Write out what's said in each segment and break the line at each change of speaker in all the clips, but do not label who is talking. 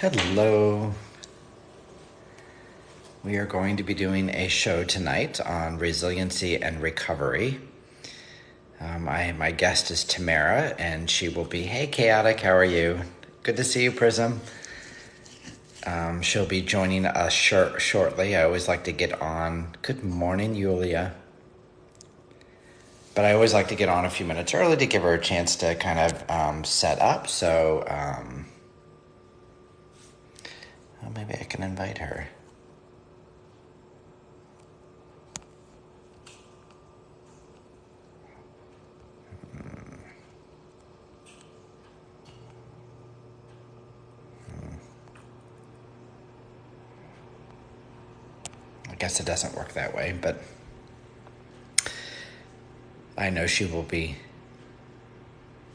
Hello. We are going to be doing a show tonight on resiliency and recovery. My guest is Tamara, and she will be, hey, Chaotic, how are you? Good to see you, Prism. She'll be joining us shortly. I always like to get on. Good morning, Yulia. But I always like to get on a few minutes early to give her a chance to kind of set up. So well, maybe I can invite her. I guess it doesn't work that way, but I know she will be.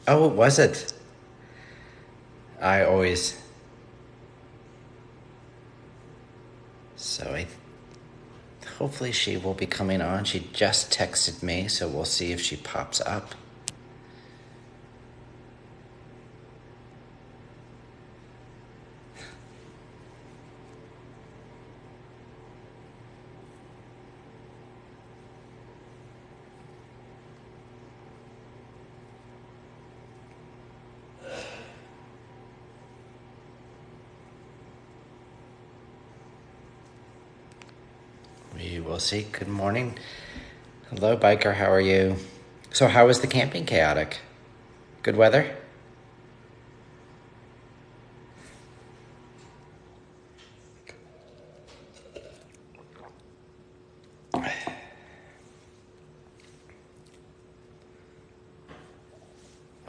Oh, was it? I always. So hopefully she will be coming on. She just texted me, so we'll see if she pops up. We will see. Good morning. Hello, biker. How are you? So how is the camping, Chaotic? Good weather?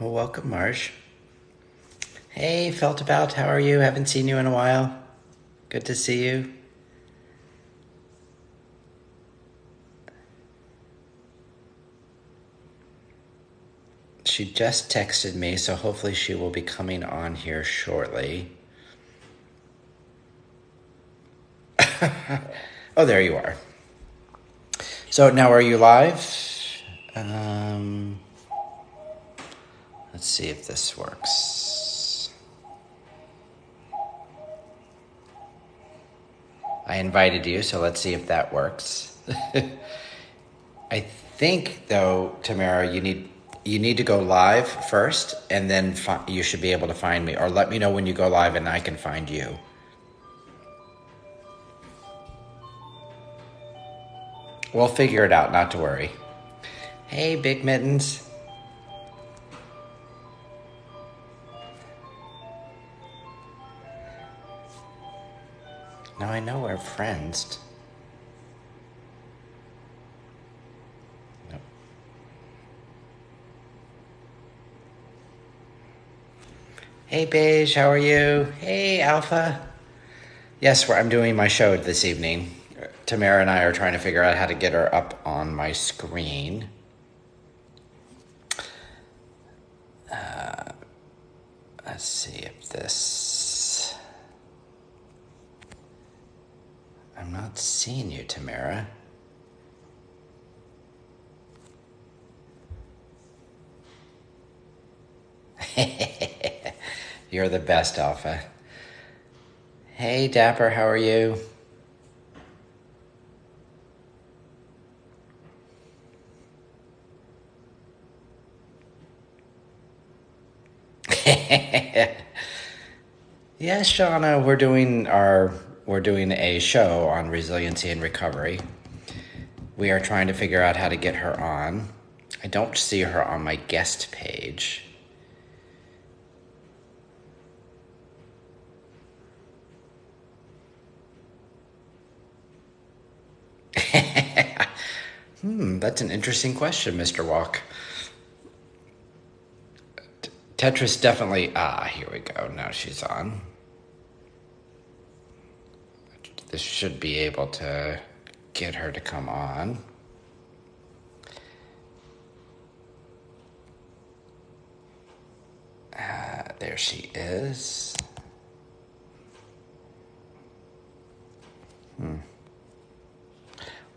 Well, welcome, Marge. Hey, felt about. How are you? Haven't seen you in a while. Good to see you. She just texted me, so hopefully she will be coming on here shortly. Oh, there you are. So now are you live? Let's see if this works. I invited you, so let's see if that works. I think, though, Tamara, you need to go live first, and then you should be able to find me. Or let me know when you go live, and I can find you. We'll figure it out, not to worry. Hey, Big Mittens. Now I know we're friends. Nope. Hey, Beige, how are you? Hey, Alpha. Yes, I'm doing my show this evening. Tamara and I are trying to figure out how to get her up on my screen. Let's see if this... I'm not seeing you, Tamara. You're the best, Alpha. Hey, Dapper, how are you? Yes, Shauna, we're doing a show on resiliency and recovery. We are trying to figure out how to get her on. I don't see her on my guest page. That's an interesting question, Mr. Walk. Tetris definitely... here we go. Now she's on. This should be able to get her to come on. There she is.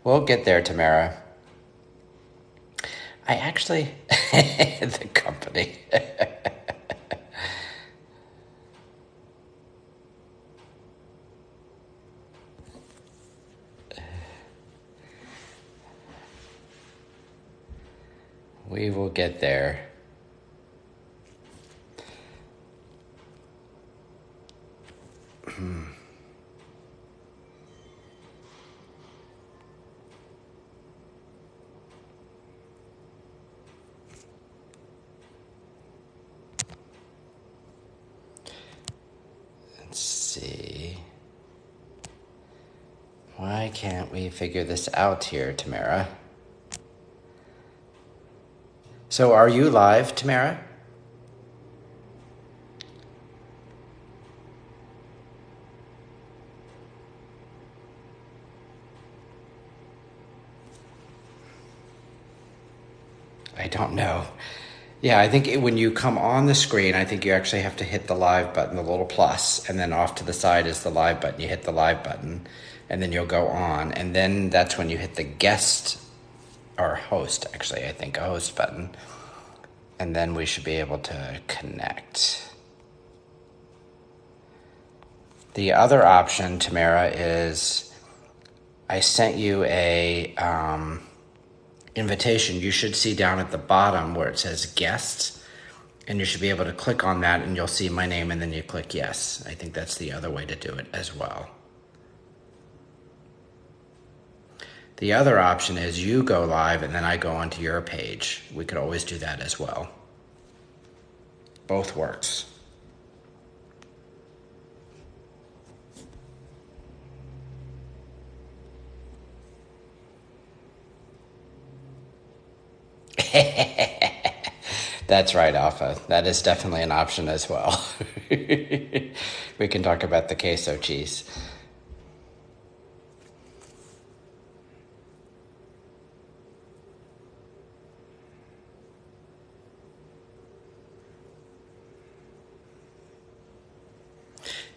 We'll get there, Tamara. I actually... the company. We will get there. Let's see. Why can't we figure this out here, Tamara? So are you live, Tamara? I don't know. Yeah, I think when you come on the screen, I think you actually have to hit the live button, the little plus, and then off to the side is the live button. You hit the live button, and then you'll go on, and then that's when you hit the guest or host, actually, I think a host button, and then we should be able to connect. The other option, Tamara, is I sent you a invitation. You should see down at the bottom where it says guests, and you should be able to click on that and you'll see my name and then you click yes. I think that's the other way to do it as well. The other option is you go live and then I go onto your page. We could always do that as well. Both works. That's right, Alpha. That is definitely an option as well. We can talk about the queso cheese.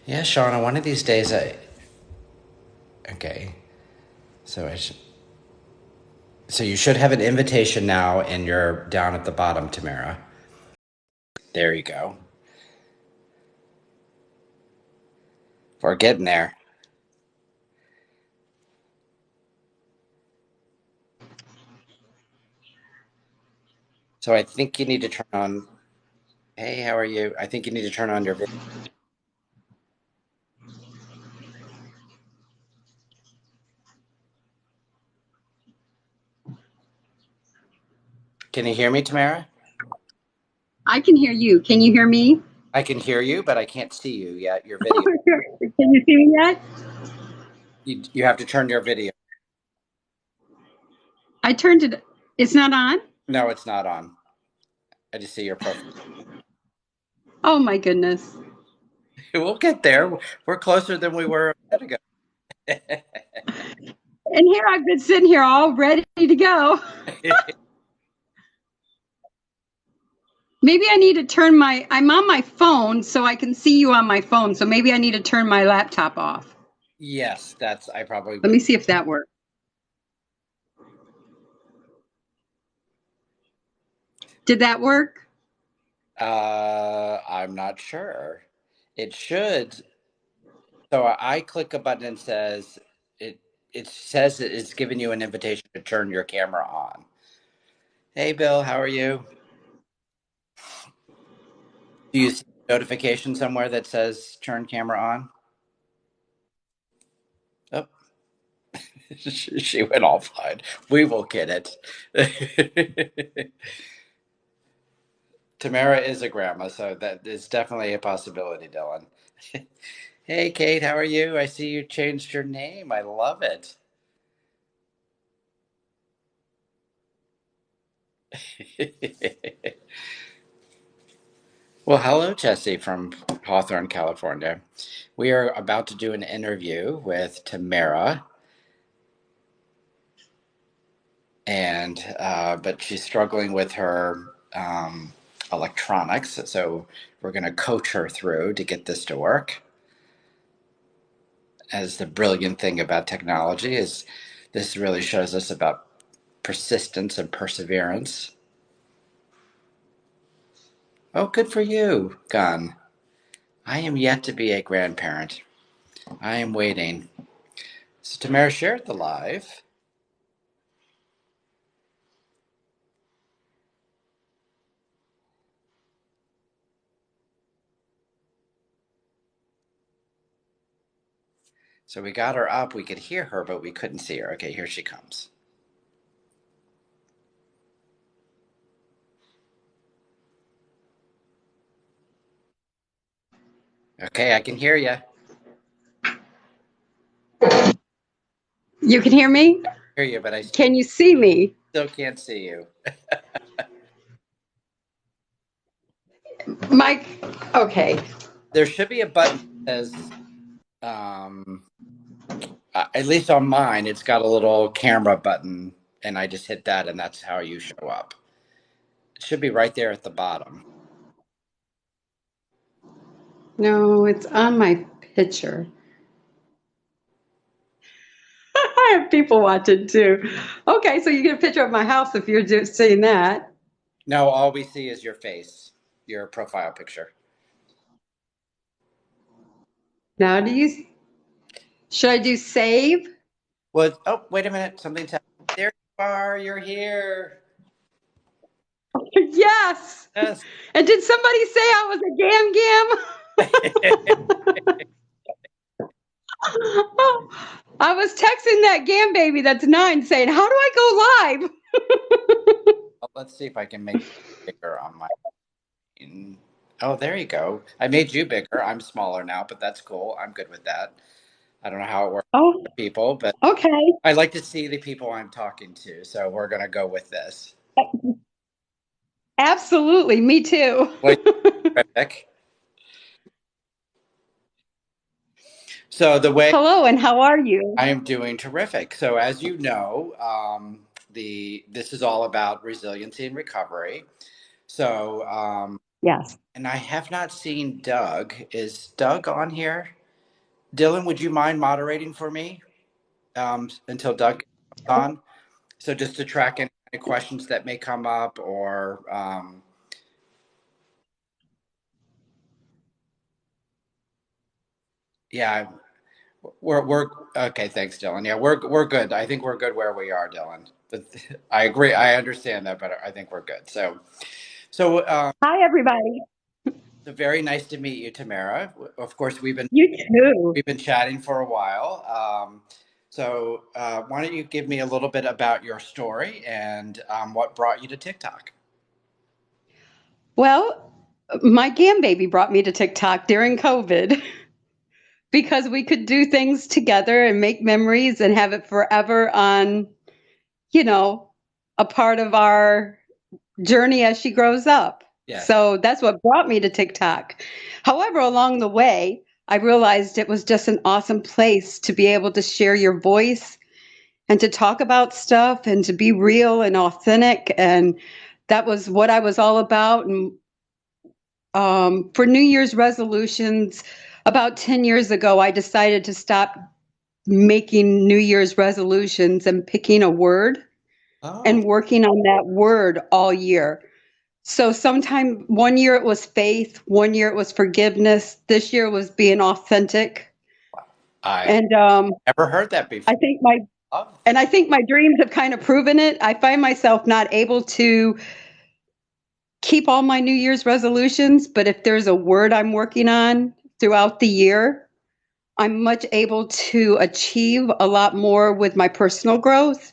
Yeah, Shauna, one of these days okay. So you should have an invitation now and you're down at the bottom, Tamara. There you go. We're getting there. So I think you need to turn on. Hey, how are you? I think you need to turn on your video. Can you hear me, Tamara?
I can hear you. Can you hear me?
I can hear you, but I can't see you yet. Your video.
Can you see me yet?
You have to turn your video.
I turned it. It's not on?
No, it's not on. I just see your profile.
Oh my goodness.
We'll get there. We're closer than we were a minute ago.
And here I've been sitting here all ready to go. Maybe I need to I'm on my phone so I can see you on my phone. So maybe I need to turn my laptop off.
Yes, I probably
Let
would.
me see if that works. Did that work?
I'm not sure. It should. So I click a button and says it. It says that it's giving you an invitation to turn your camera on. Hey, Bill, how are you? Do you see a notification somewhere that says turn camera on? Oh, she went offline. We will get it. Tamara is a grandma, so that is definitely a possibility, Dylan. Hey, Kate, how are you? I see you changed your name. I love it. Well, hello, Jesse from Hawthorne, California. We are about to do an interview with Tamara, and but she's struggling with her electronics, so we're going to coach her through to get this to work. As the brilliant thing about technology is, this really shows us about persistence and perseverance. Oh, good for you, Gun. I am yet to be a grandparent. I am waiting. So Tamara shared the live. So we got her up. We could hear her, but we couldn't see her. Okay, here she comes. Okay, I can hear you.
You can hear me?
Hear you, but I
Can you see me?
still can't see you.
Mike, okay.
There should be a button that says, um, at least on mine, it's got a little camera button, and I just hit that, and that's how you show up. It should be right there at the bottom.
No, it's on my picture. I have people watching too. Okay, so you get a picture of my house if you're just seeing that.
No, all we see is your face, your profile picture.
Now, should I do save?
Well, oh, wait a minute. Something's happening. There you are. You're here.
Yes.
Yes.
And did somebody say I was a gam gam? I was texting that gam baby that's 9 saying, how do I go live?
Well, let's see if I can make it bigger on my. Oh, there you go. I made you bigger. I'm smaller now, but that's cool. I'm good with that. I don't know how it works
Oh,
for people, but
okay.
I like to see the people I'm talking to. So we're going to go with this.
Absolutely. Me too.
Well, terrific. So the way
Hello, and how are you?
I am doing terrific. So as you know, this is all about resiliency and recovery. So
Yes.
and I have not seen Doug. Is Doug on here? Dylan, would you mind moderating for me until Doug comes on? So just to track any questions that may come up, or yeah, we're okay. Thanks, Dylan. Yeah, we're good. I think we're good where we are, Dylan. But I agree. I understand that, but I think we're good. So
Hi, everybody.
so very nice to meet you, Tamara. Of course,
You too.
we've been chatting for a while. So why don't you give me a little bit about your story and what brought you to TikTok?
Well, my gam baby brought me to TikTok during COVID because we could do things together and make memories and have it forever on, you know, a part of our journey as she grows up.
Yes.
So that's what brought me to TikTok. However, along the way, I realized it was just an awesome place to be able to share your voice and to talk about stuff and to be real and authentic. And that was what I was all about. And for New Year's resolutions, about 10 years ago, I decided to stop making New Year's resolutions and picking a word
Oh,
and working on that word all year. So sometime one year it was faith, one year it was forgiveness, this year was being authentic.
I
And
never heard that
I
before.
think my
Love.
and I think my dreams have kind of proven it. I find myself not able to keep all my New Year's resolutions, but if there's a word I'm working on throughout the year, I'm much able to achieve a lot more with my personal growth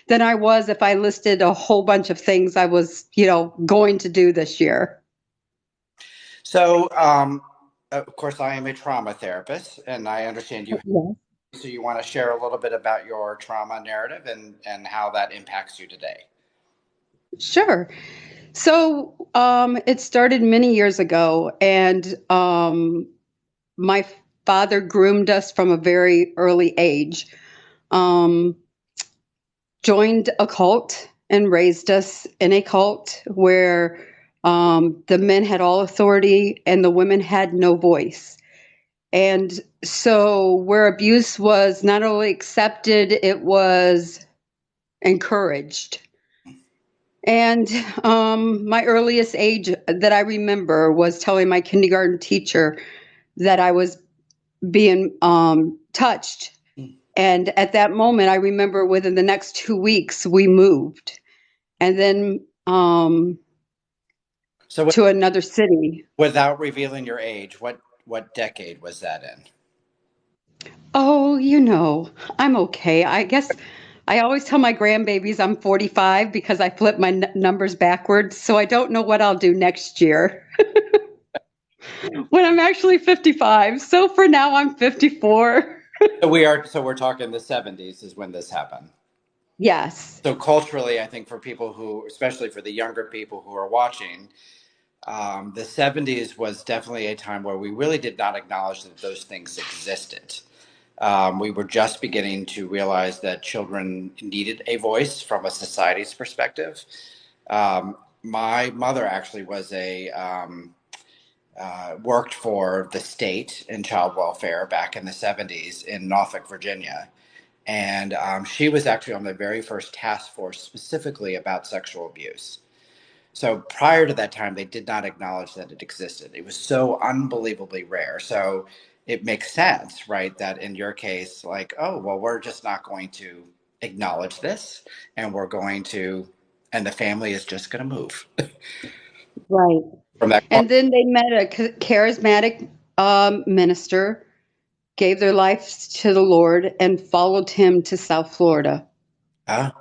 than I was if I listed a whole bunch of things I was, going to do this year.
So of course, I am a trauma therapist, and I understand you.
Yeah.
So you want to share a little bit about your trauma narrative and how that impacts you today?
Sure. So it started many years ago, and my father groomed us from a very early age. Um, Joined a cult and raised us in a cult where the men had all authority and the women had no voice. And so, where abuse was not only accepted, it was encouraged. And my earliest age that I remember was telling my kindergarten teacher that I was being touched. And at that moment, I remember within the next 2 weeks, we moved. And then
So
to another city.
without revealing your age, what decade was that in?
Oh, I'm okay. I guess I always tell my grandbabies I'm 45 because I flip my numbers backwards. So I don't know what I'll do next year when I'm actually 55. So for now, I'm 54.
So we're talking the 70s is when this happened.
Yes.
So culturally, I think for people who, especially for the younger people who are watching, the 70s was definitely a time where we really did not acknowledge that those things existed. We were just beginning to realize that children needed a voice from a society's perspective. My mother actually was a worked for the state in child welfare back in the 70s in Norfolk, Virginia. And she was actually on the very first task force specifically about sexual abuse. So prior to that time, they did not acknowledge that it existed. It was so unbelievably rare. So it makes sense, right? That in your case, like, oh, well, we're just not going to acknowledge this, and we're going to, and the family is just going to move
Right.
from that.
And then they met a charismatic minister, gave their lives to the Lord, and followed him to South Florida,
Huh?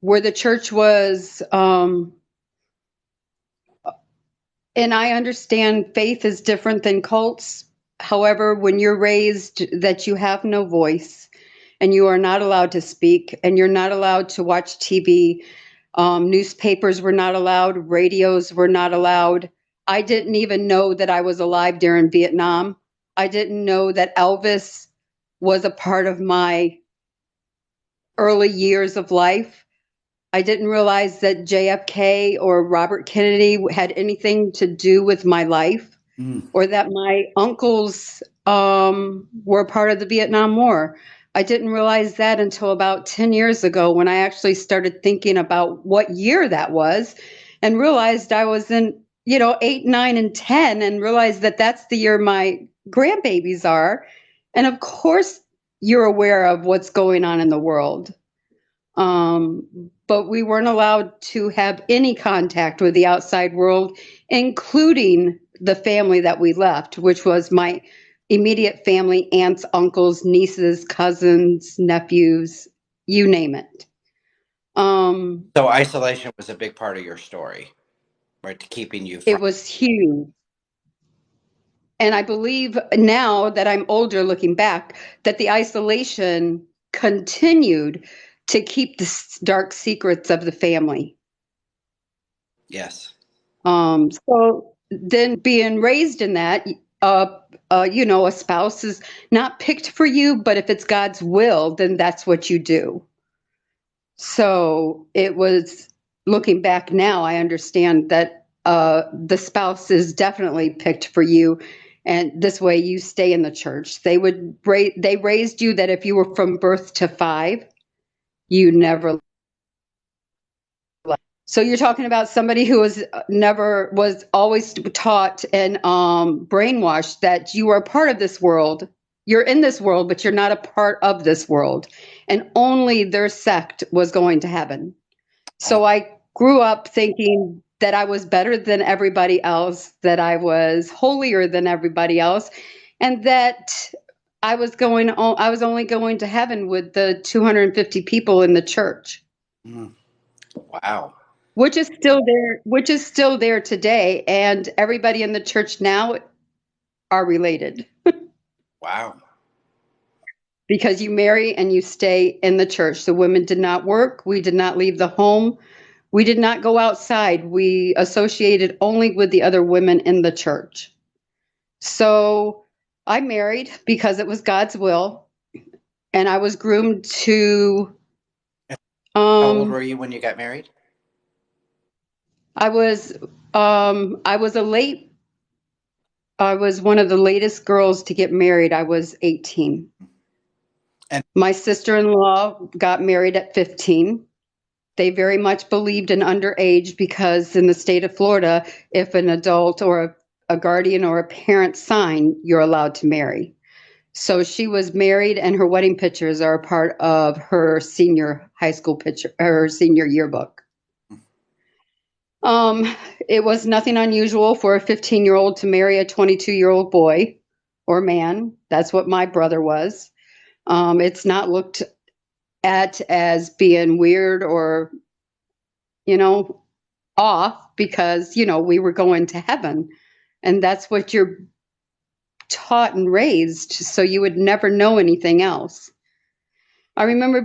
where the church was. And I understand faith is different than cults. However, when you're raised that you have no voice and you are not allowed to speak and you're not allowed to watch TV, newspapers were not allowed, radios were not allowed. I didn't even know that I was alive during Vietnam. I didn't know that Elvis was a part of my early years of life. I didn't realize that JFK or Robert Kennedy had anything to do with my life,
Mm.
or that my uncles were part of the Vietnam War. I didn't realize that until about 10 years ago when I actually started thinking about what year that was and realized I was in, 8, 9, and 10 and realized that that's the year my grandbabies are. And of course, you're aware of what's going on in the world. But we weren't allowed to have any contact with the outside world, including the family that we left, which was my immediate family, aunts, uncles, nieces, cousins, nephews, you name it. Um,
So isolation was a big part of your story, right? To keeping you from.
it was huge. And I believe now that I'm older, looking back, that the isolation continued to keep the dark secrets of the family.
Yes.
So then being raised in that, a spouse is not picked for you, but if it's God's will, then that's what you do. So it was looking back now, I understand that the spouse is definitely picked for you. And this way you stay in the church. They raised you that if you were from birth to five, you never. So you're talking about somebody who was always taught and brainwashed that you are a part of this world. You're in this world, but you're not a part of this world. And only their sect was going to heaven.
Wow.
So I grew up thinking that I was better than everybody else, that I was holier than everybody else, and that I was only going to heaven with the 250 people in the church,
Mm. Wow.
which is still there today, and everybody in the church now are related
Wow.
because you marry and you stay in the church. The women did not work, we did not leave the home, we did not go outside. We associated only with the other women in the church. So I married because it was God's will, and I was groomed to
How old
um
were you when you got married?
I was I was a late I was one of the latest girls to get married. I was 18.
And
My sister-in-law got married at 15. They very much believed in underage because in the state of Florida, if an adult or a guardian or a parent sign, you're allowed to marry. So she was married, and her wedding pictures are a part of her senior high school picture, her senior yearbook. Um, it was nothing unusual for a 15-year-old to marry a 22-year-old boy. or man. That's what my brother was. It's not looked at as being weird or, you know, off because, we were going to heaven. And that's what you're taught and raised. So you would never know anything else. I remember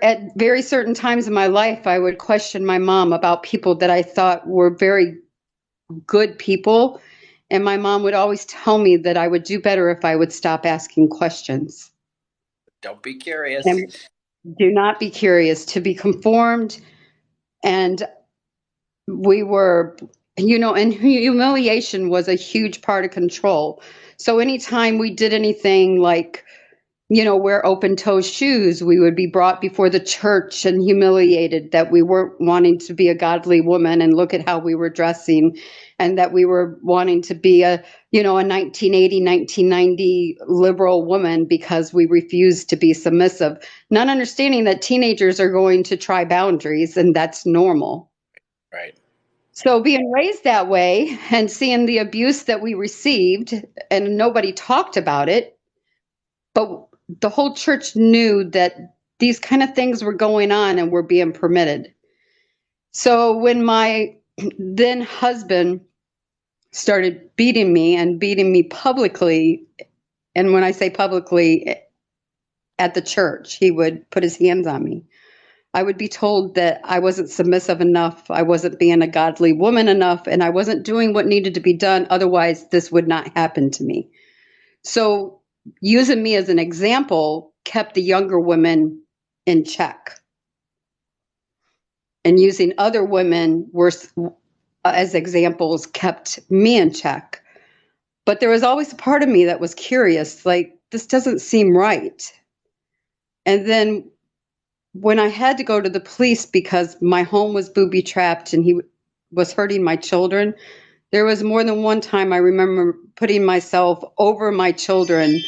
at very certain times in my life, I would question my mom about people that I thought were very good people. And my mom would always tell me that I would do better if I would stop asking questions.
Don't be curious.
And do not be curious, to be conformed. And we were, and humiliation was a huge part of control. So anytime we did anything like, wear open toe shoes, we would be brought before the church and humiliated that we weren't wanting to be a godly woman and look at how we were dressing, and that we were wanting to be a 1980, 1990 liberal woman because we refused to be submissive, not understanding that teenagers are going to try boundaries and that's normal.
Right.
So being raised that way and seeing the abuse that we received and nobody talked about it, but the whole church knew that these kind of things were going on and were being permitted. So when my then husband started beating me and beating me publicly, and when I say publicly, at the church, he would put his hands on me. I would be told that I wasn't submissive enough, I wasn't being a godly woman enough, and I wasn't doing what needed to be done. Otherwise, this would not happen to me. So using me as an example kept the younger women in check. And using other women as examples kept me in check. But there was always a part of me that was curious, like, this doesn't seem right. And then when I had to go to the police because my home was booby trapped and he was hurting my children, there was more than one time I remember putting myself over my children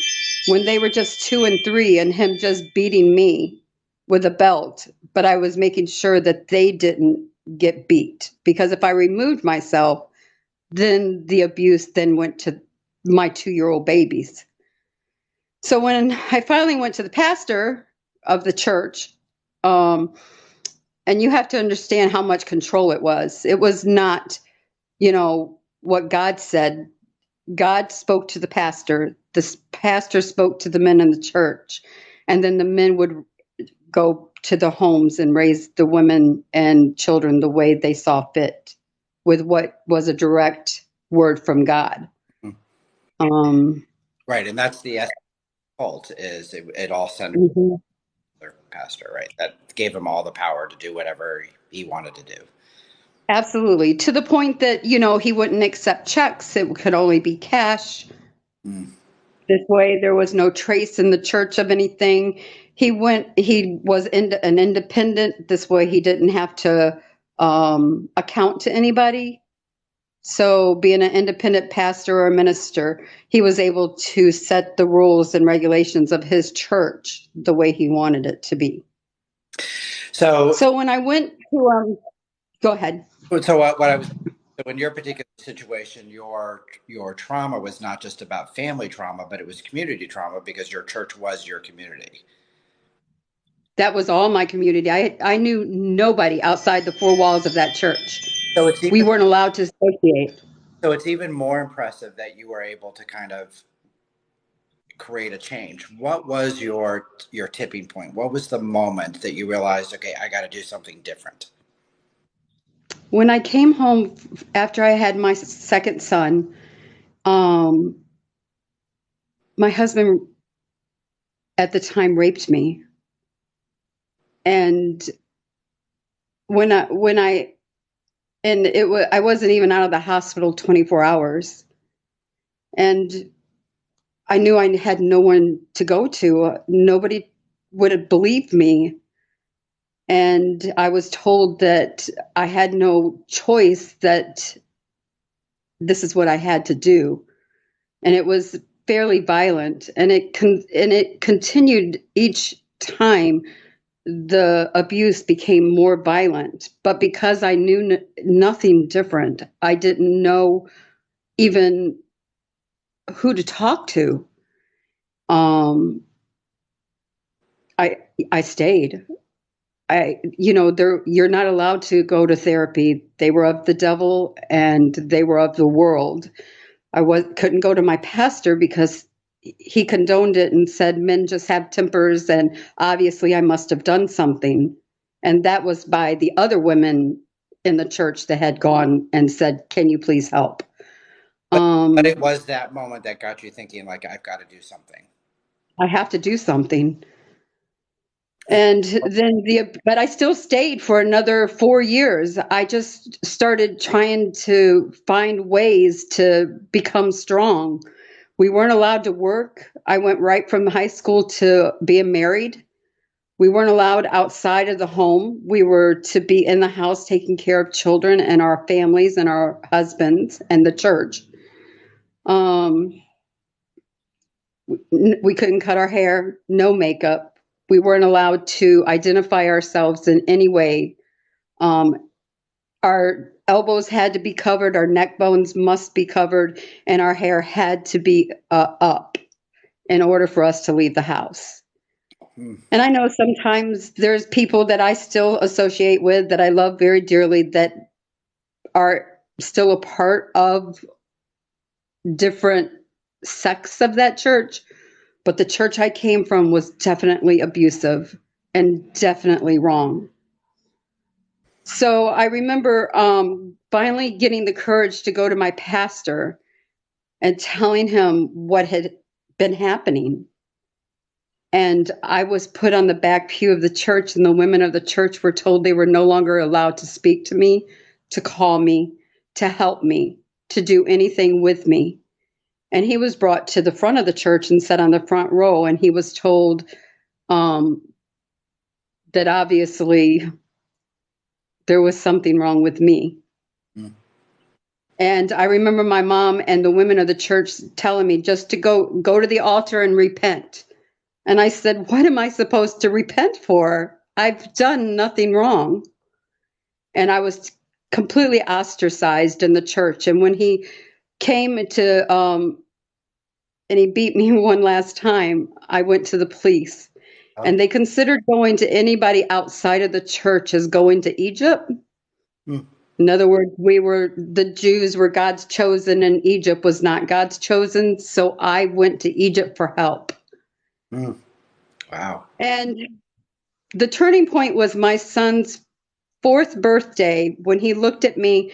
when they were just 2 and 3 and him just beating me with a belt. But I was making sure that they didn't get beat, because if I removed myself, then the abuse then went to my 2-year-old babies. So when I finally went to the pastor of the church, and you have to understand how much control it was. It was not, what God said. God spoke to the pastor. The pastor spoke to the men in the church. And then the men would go to the homes and raise the women and children the way they saw fit with what was a direct word from God. Um,
Right, and that's the essence of the cult. Is it all centered on
mhm.
their pastor, right? That gave him all the power to do whatever he wanted to do.
Absolutely. To the point that, he wouldn't accept checks. It could only be cash.
Mm.
This way, there was no trace in the church of anything. He was an independent. This way, he didn't have to account to anybody. So, being an independent pastor or minister, he was able to set the rules and regulations of his church the way he wanted it to be.
So,
So, when I went to, go ahead.
what I was so in your particular situation, your trauma was not just about family trauma, but it was community trauma because your church was your community.
That was all my community. I knew nobody outside the 4 walls of that church.
So it's
We
even
weren't allowed to associate.
so it's even more impressive that you were able to kind of create a change. What was your tipping point? What was the moment that you realized, okay, I got to do something different?
When I came home after I had my second son, um, my husband at the time raped me, and when I and it was I wasn't even out of the hospital 24 hours, and I knew I had no one to go to. Nobody would have believed me. And I was told that I had no choice, that this is what I had to do. And it was fairly violent. And it continued each time the abuse became more violent. But because I knew nothing different, I didn't know even who to talk to. Um, I I stayed. You're not allowed to go to therapy. They were of the devil and they were of the world. Couldn't go to my pastor because he condoned it and said men just have tempers, and obviously I must have done something. And that was by the other women in the church that had gone and said, "Can you please help?"
But it
Um,
was that moment that got you thinking, like, I've got to do something.
I have to do something. And then but I still stayed for another 4 years. I just started trying to find ways to become strong. We weren't allowed to work. I went right from high school to being married. We weren't allowed outside of the home. We were to be in the house taking care of children and our families and our husbands and the church. Um, we couldn't cut our hair, no makeup. We weren't allowed to identify ourselves in any way. Um, our elbows had to be covered, our neck bones must be covered, and our hair had to be up in order for us to leave the house.
Hmm.
And I know sometimes there's people that I still associate with that I love very dearly that are still a part of different sects of that church, but the church I came from was definitely abusive and definitely wrong. So I remember finally getting the courage to go to my pastor and telling him what had been happening. And I was put on the back pew of the church, and the women of the church were told they were no longer allowed to speak to me, to call me, to help me, to do anything with me. And he was brought to the front of the church and sat on the front row, and he was told um, that obviously there was something wrong with me.
Hmm.
And I remember my mom and the women of the church telling me just to go to the altar and repent. And I said, "What am I supposed to repent for? I've done nothing wrong." And I was completely ostracized in the church. And when he came to and he beat me one last time, I went to the police.
Oh.
And they considered going to anybody outside of the church as going to Egypt.
Hmm.
In other words, the Jews were God's chosen and Egypt was not God's chosen. So I went to Egypt for help.
Hmm. Wow.
And the turning point was my son's fourth birthday when he looked at me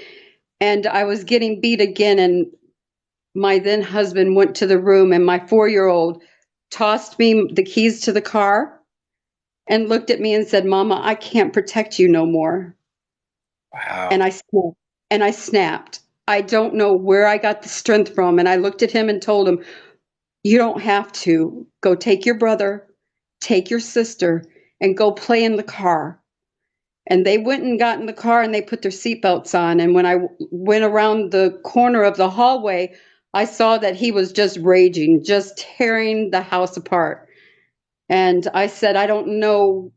and I was getting beat again. And my then husband went to the room, and my 4-year-old tossed me the keys to the car and looked at me and said, "Mama, I can't protect you no more."
Wow.
And I snapped. I don't know where I got the strength from. And I looked at him and told him, "You don't have to. Go take your brother, take your sister, and go play in the car." And they went and got in the car and they put their seatbelts on. And when I went around the corner of the hallway, I saw that he was just raging, just tearing the house apart. And I said, "I don't know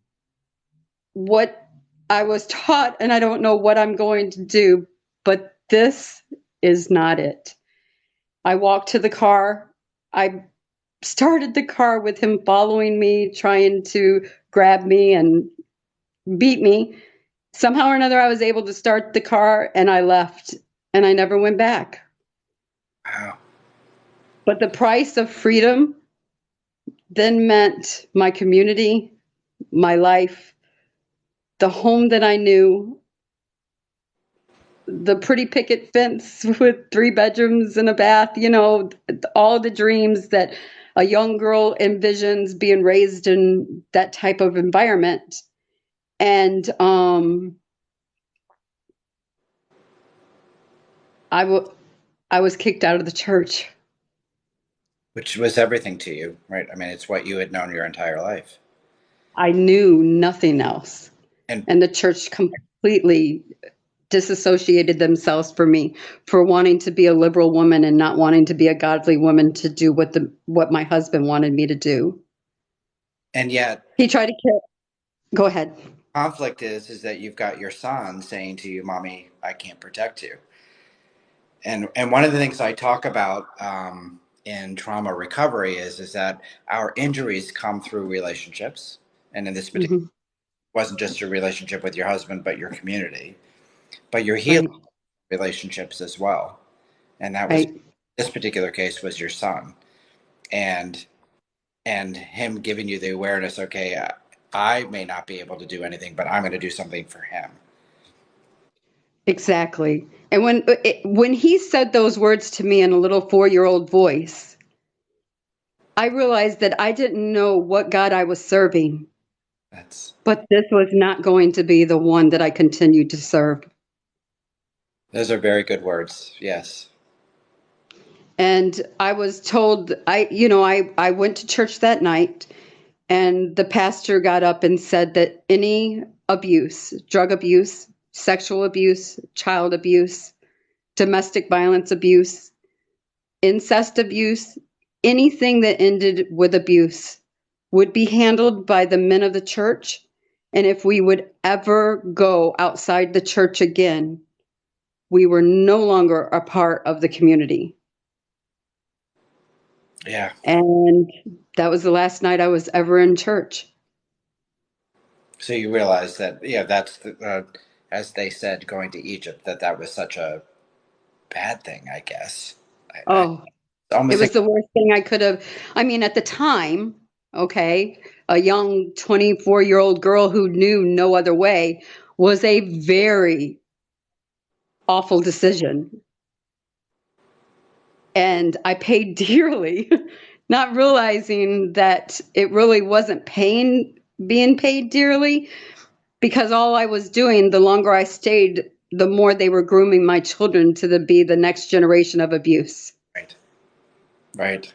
what I was taught, and I don't know what I'm going to do, but this is not it." I walked to the car. I started the car with him following me, trying to grab me and beat me. Somehow or another, I was able to start the car and I left and I never went back.
Wow.
But the price of freedom then meant my community, my life, the home that I knew, the pretty picket fence with 3 bedrooms and a bath, all the dreams that a young girl envisions being raised in that type of environment. And I, w- I was kicked out of the church.
Which was everything to you, right? I mean, it's what you had known your entire life.
I knew nothing else.
And
And the church completely disassociated themselves for me for wanting to be a liberal woman and not wanting to be a godly woman to do what my husband wanted me to do.
yet
He tried to kill. Go ahead.
conflict is that you've got your son saying to you, "Mommy, I can't protect you." And one of the things I talk about in trauma recovery is that our injuries come through relationships, and in this particular,
Hmm.
it wasn't just your relationship with your husband, but your community, but your healing
Right.
relationships as well. And that was
Right.
this particular case was your son, and him giving you the awareness. Okay, I may not be able to do anything, but I'm going to do something for him.
Exactly. And when he said those words to me in a little 4-year-old voice, I realized that I didn't know what God I was serving,
That's
but this was not going to be the one that I continued to serve.
Those are very good words. Yes.
And I was told, I went to church that night, and the pastor got up and said that any abuse, drug abuse, sexual abuse, child abuse, domestic violence abuse, incest abuse, anything that ended with abuse would be handled by the men of the church. And if we would ever go outside the church again, we were no longer a part of the community.
Yeah.
And that was the last night I was ever in church.
So you realize that, yeah, that's as they said, going to Egypt, that was such a bad thing, I guess. I
Oh, it
almost
was
think,
the worst thing I could have. I mean, at the time, okay, a young 24-year-old girl who knew no other way was a very awful decision. And I paid dearly, not realizing that it really wasn't being paid dearly, because all I was doing, the longer I stayed, the more they were grooming my children to be the next generation of abuse.
right, right.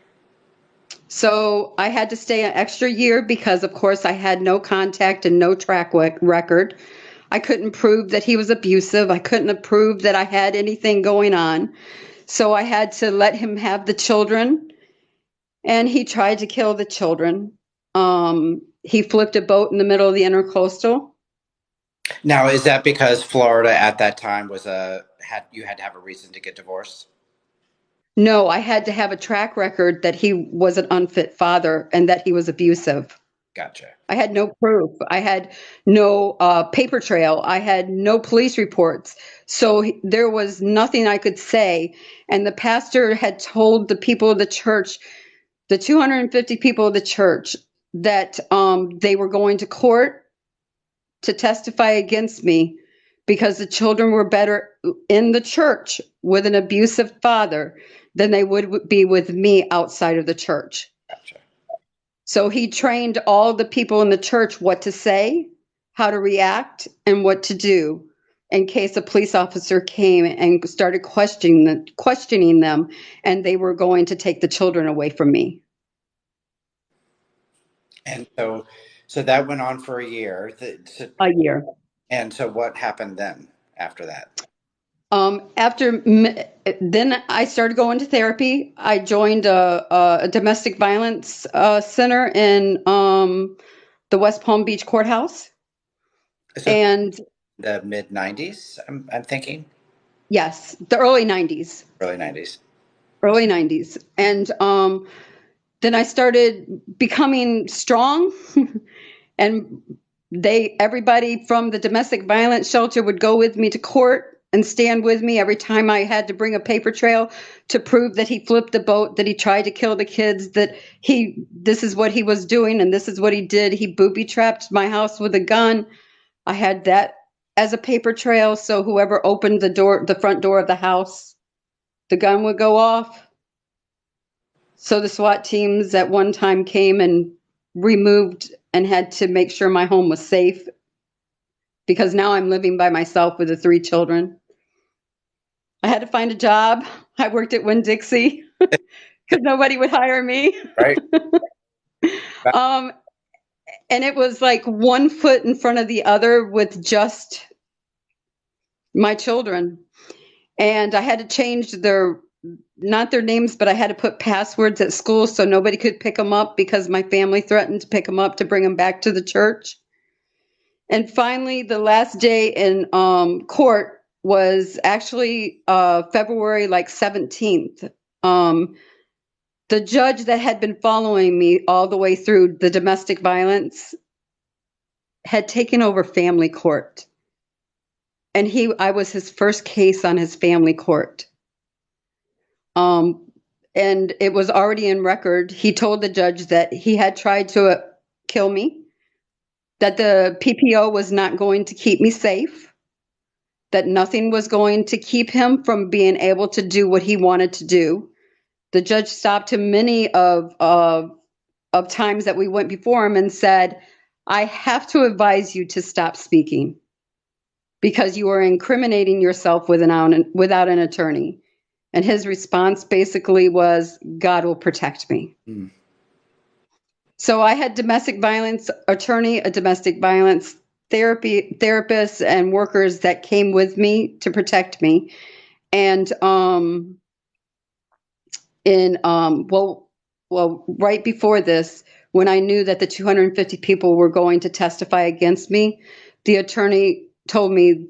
So I had to stay an extra year because, of course, I had no contact and no track record. I couldn't prove that he was abusive. I couldn't prove that I had anything going on. So I had to let him have the children, and he tried to kill the children. He flipped a boat in the middle of the intercoastal.
Now, is that because Florida at that time was you had to have a reason to get divorced?
No, I had to have a track record that he was an unfit father and that he was abusive.
Gotcha.
I had no proof. I had no paper trail. I had no police reports. So there was nothing I could say. And the pastor had told the people of the church, the 250 people of the church, that they were going to court to testify against me because the children were better in the church with an abusive father than they would be with me outside of the church.
Gotcha.
So he trained all the people in the church what to say, how to react, and what to do in case a police officer came and started questioning them, and they were going to take the children away from me.
And so that went on for a year.
A year.
And so what happened then after that?
After then, I started going to therapy. I joined a domestic violence center in the West Palm Beach courthouse,
So
and
the mid '90s, I'm thinking,
yes, the early '90s.
early '90s.
Early '90s, and then I started becoming strong, and everybody from the domestic violence shelter would go with me to court and stand with me every time I had to bring a paper trail to prove that he flipped the boat, that he tried to kill the kids, that this is what he was doing and this is what he did. He booby trapped my house with a gun. I had that as a paper trail, so whoever opened the front door of the house, the gun would go off. So the SWAT teams at one time came and removed and had to make sure my home was safe because now I'm living by myself with the 3 children. I had to find a job. I worked at Winn-Dixie because nobody would hire me.
Right.
Um, and it was like one foot in front of the other with just my children. And I had to change not their names, but I had to put passwords at school so nobody could pick them up because my family threatened to pick them up to bring them back to the church. And finally, the last day in court was actually February like 17th. The judge that had been following me all the way through the domestic violence had taken over family court. And I was his first case on his family court. Um, and it was already in record. He told the judge that he had tried to kill me, that the PPO was not going to keep me safe, that nothing was going to keep him from being able to do what he wanted to do. The judge stopped him many of times that we went before him and said, I have to advise you to stop speaking because you are incriminating yourself without an attorney. And his response basically was, God will protect me.
Mm.
So I had domestic violence attorney, a domestic violence therapist, and workers that came with me to protect me. And in right before this, when I knew that the 250 people were going to testify against me, the attorney told me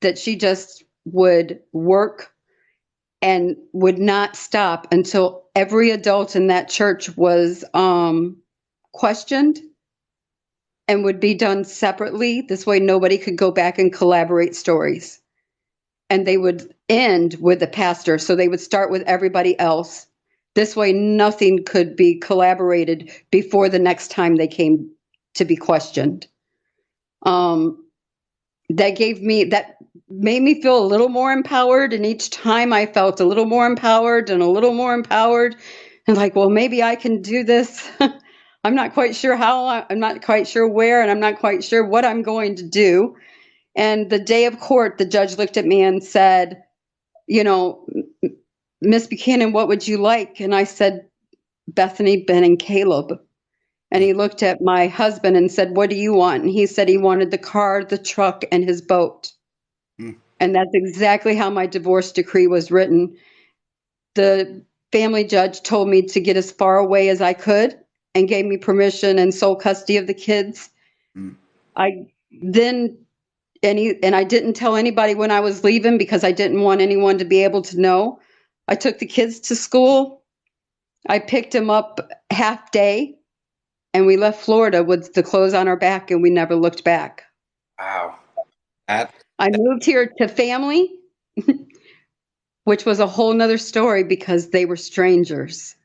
that she just would work and would not stop until every adult in that church was questioned and would be done separately. This way, nobody could go back and collaborate stories. And they would end with the pastor. So they would start with everybody else. This way, nothing could be collaborated before the next time they came to be questioned. That made me feel a little more empowered. And each time I felt a little more empowered and a little more empowered. And like, well, maybe I can do this. I'm not quite sure how, I'm not quite sure where, and I'm not quite sure what I'm going to do. And the day of court, the judge looked at me and said, you know, Miss Buchanan, what would you like? And I said, Bethany, Ben, and Caleb. And he looked at my husband and said, what do you want? And he said he wanted the car, the truck, and his boat.
Mm.
And that's exactly how my divorce decree was written. The family judge told me to get as far away as I could and gave me permission and sole custody of the kids.
Mm.
I then and I didn't tell anybody when I was leaving because I didn't want anyone to be able to know. I took the kids to school. I picked them up half day and we left Florida with the clothes on our back and we never looked back.
Wow. That,
I moved here to family, which was a whole nother story because they were strangers.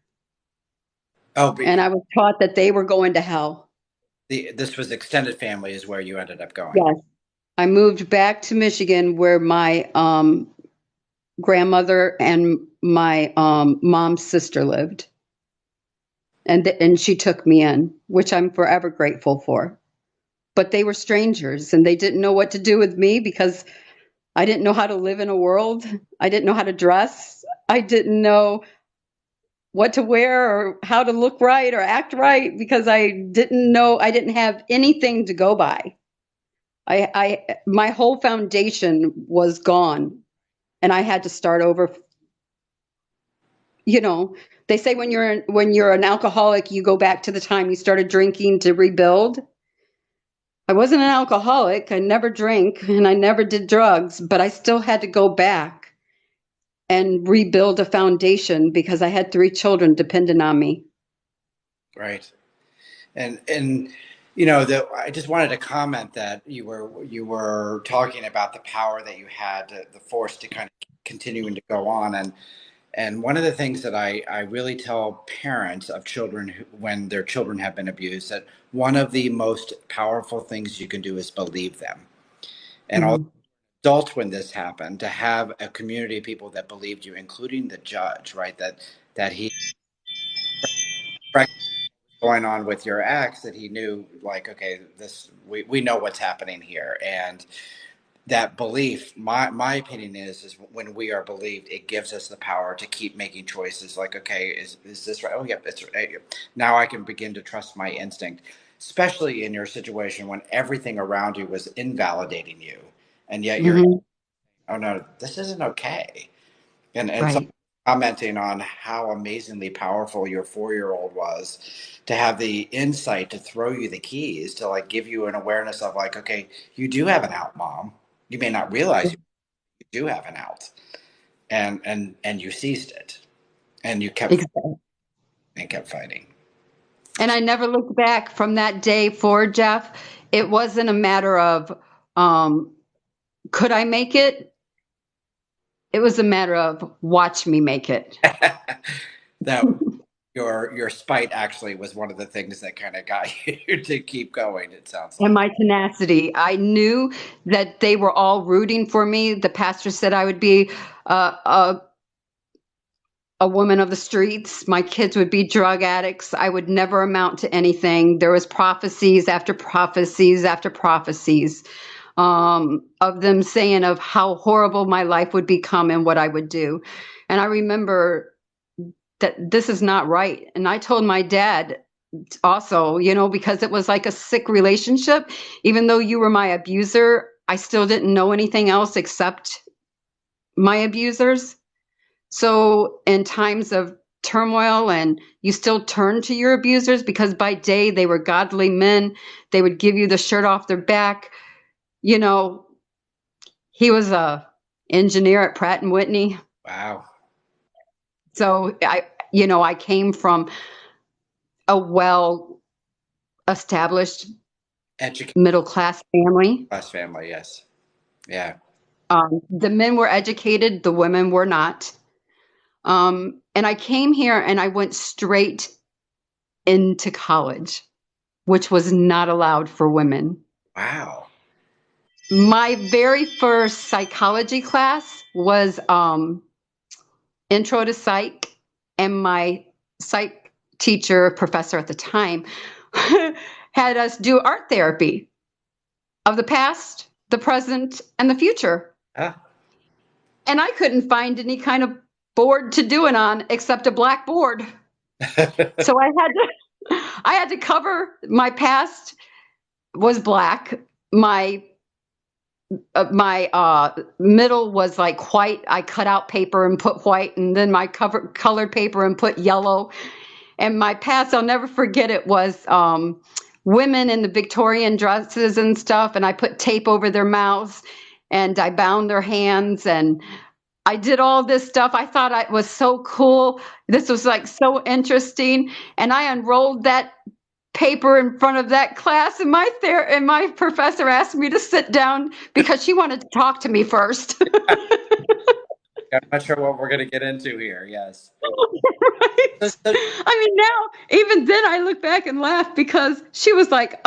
oh, but
And I was taught that they were going to hell.
this was extended family is where you ended up going.
Yes. I moved back to Michigan where my grandmother and my mom's sister lived. And she took me in, which I'm forever grateful for. But they were strangers and they didn't know what to do with me because I didn't know how to live in a world. I didn't know how to dress. I didn't know what to wear or how to look right or act right because I didn't have anything to go by. My whole foundation was gone and I had to start over. You know, they say when you're an alcoholic, you go back to the time you started drinking to rebuild. I wasn't an alcoholic. I never drank and I never did drugs, but I still had to go back and rebuild a foundation because I had 3 children dependent on me.
Right. And you know, I just wanted to comment that you were talking about the power that you had, the force to kind of continuing to go on. And one of the things that I really tell parents of children when their children have been abused, that one of the most powerful things you can do is believe them. And all
Mhm.
adults, when this happened, to have a community of people that believed you, including the judge, right? That he going on with your ex, that he knew, like, okay, this we know what's happening here. And that belief, my opinion is when we are believed, it gives us the power to keep making choices. Like, okay, is this right? Oh, yeah, it's right. Now I can begin to trust my instinct, especially in your situation when everything around you was invalidating you, and yet you're,
Mhm.
oh no, this isn't okay. And so
Right.
commenting on how amazingly powerful your 4 year old was to have the insight to throw you the keys to like give you an awareness of like, okay, you do have an out, mom. You may not realize you do have an out, and you seized it and you kept
Exactly.
and kept fighting.
And I never looked back from that day forward, Jeff. It wasn't a matter of um, could I make it? It was a matter of watch me make it.
That your spite actually was one of the things that kind of got you to keep going, it sounds
And
like.
my tenacity. I knew that they were all rooting for me. The pastor said I would be a woman of the streets. My kids would be drug addicts. I would never amount to anything. There was prophecies after prophecies after prophecies of them saying of how horrible my life would become and what I would do. And I remember that this is not right. And I told my dad also, because it was like a sick relationship. Even though you were my abuser, I still didn't know anything else except my abusers. So in times of turmoil, and you still turn to your abusers because by day they were godly men. They would give you the shirt off their back. You know, he was a engineer at Pratt and Whitney.
Wow.
So I came from a well established
Educated
middle class family.
class family, yes. Yeah.
The men were educated, the women were not. And I came here and I went straight into college, which was not allowed for women.
Wow.
My very first psychology class was Intro to Psych, and my psych teacher, professor at the time, had us do art therapy of the past, the present, and the future.
Ah.
And I couldn't find any kind of board to do it on except a blackboard. So I had to cover my past was black. My middle was like white. I cut out paper and put white, and then my colored paper and put yellow. And my past, I'll never forget it, was women in the Victorian dresses and stuff. And I put tape over their mouths, and I bound their hands, and I did all this stuff. I thought it was so cool. This was like so interesting. And I unrolled that paper in front of that class, and my professor asked me to sit down because she wanted to talk to me first.
I'm not sure what we're going to get into here. Yes. So,
Right.
so,
I mean, now, even then, I look back and laugh because she was like,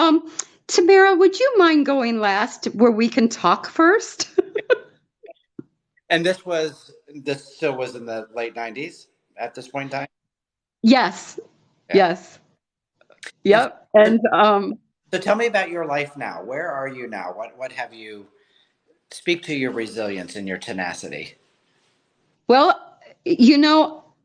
Tamara, would you mind going last where we can talk first?
and this still was in the late 90s at this point in time?
Yes.
Yeah.
Yes.
So,
Yep.
so,
And
so tell me about your life now. Where are you now? What have you speak to your resilience and your tenacity?
well,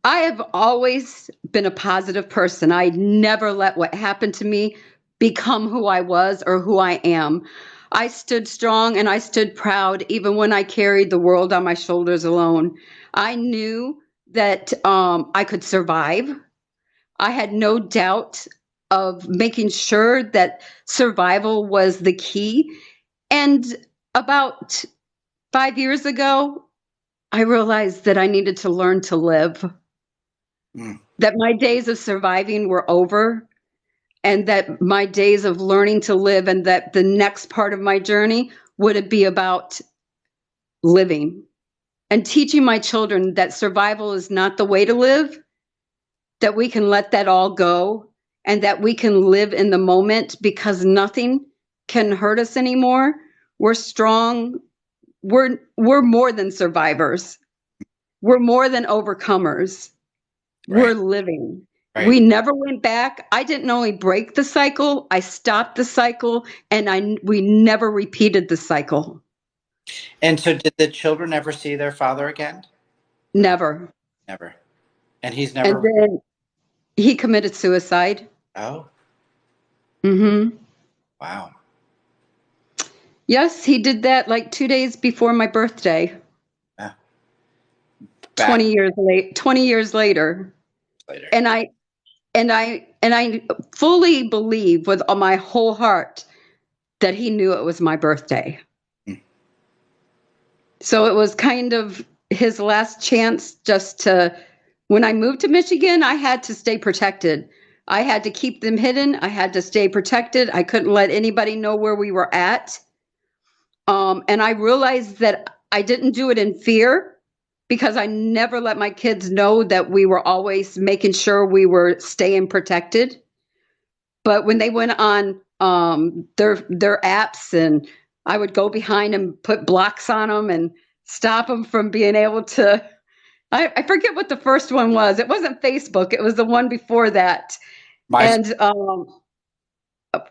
I have always been a positive person. I never let what happened to me become who I was or who I am. I stood strong and I stood proud even when I carried the world on my shoulders alone. I knew that I could survive. I had no doubt of making sure that survival was the key. And about 5 years ago, I realized that I needed to learn to live,
Mm,
that my days of surviving were over, and that my days of learning to live, and that the next part of my journey would be about living and teaching my children that survival is not the way to live, that we can let that all go, and that we can live in the moment because nothing can hurt us anymore. We're strong. We're more than survivors. We're more than overcomers. We're
right,
living. We
right.
never went back. I didn't only break the cycle, I stopped the cycle, and we never repeated the cycle.
And so, did the children ever see their father again?
Never.
Never. And he's
And
never.
then he committed suicide.
Oh,
Hmm.
wow.
Yes, he did that like 2 days before my birthday.
Yeah. Back
20 years later.
later.
And I fully believe with all my whole heart that he knew it was my birthday.
Mm,
So it was kind of his last chance just to When I moved to Michigan, I had to stay protected. I had to keep them hidden. I had to stay protected. I couldn't let anybody know where we were at. And I realized that I didn't do it in fear because I never let my kids know that we were always making sure we were staying protected. But when they went on their apps, and I would go behind and put blocks on them and stop them from being able to. I forget what the first one was. It wasn't Facebook. It was the one before that.
My
And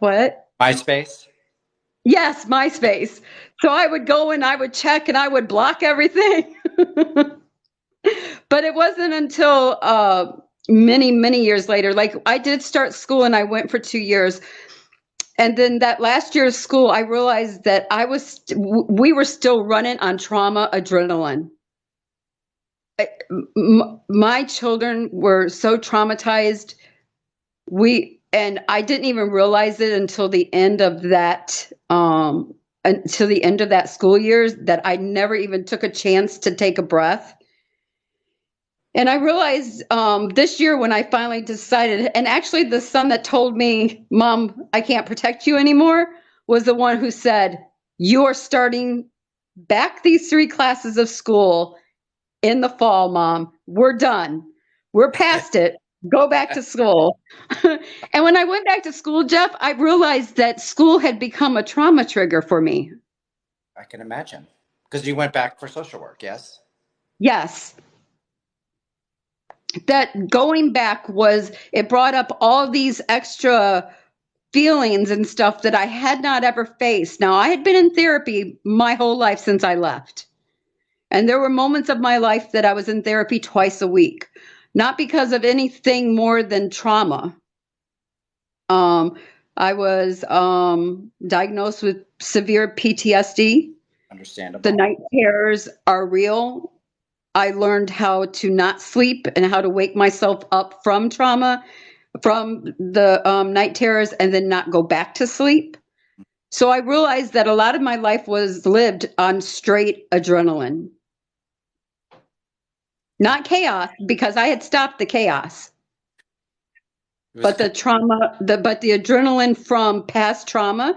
what?
MySpace.
Yes, MySpace. So I would go and I would check and I would block everything. But it wasn't until many, many years later. Like I did start school and I went for 2 years. And then that last year of school, I realized that we were still running on trauma adrenaline. My children were so traumatized. And I didn't even realize it until the end of that school years, that I never even took a chance to take a breath. And I realized this year when I finally decided, and actually the son that told me, Mom, I can't protect you anymore, was the one who said, you are starting back these 3 classes of school in the fall, Mom. We're done. We're past it. Go back to school. And when I went back to school, Jeff, I realized that school had become a trauma trigger for me.
I can imagine. Because you went back for social work, yes?
Yes. That going back it brought up all these extra feelings and stuff that I had not ever faced. Now, I had been in therapy my whole life since I left. And there were moments of my life that I was in therapy twice a week, not because of anything more than trauma. I was diagnosed with severe PTSD.
Understandable.
The night terrors are real. I learned how to not sleep and how to wake myself up from trauma, from the night terrors, and then not go back to sleep. So I realized that a lot of my life was lived on straight adrenaline. Not chaos, because I had stopped the chaos, but the trauma, but the adrenaline from past trauma.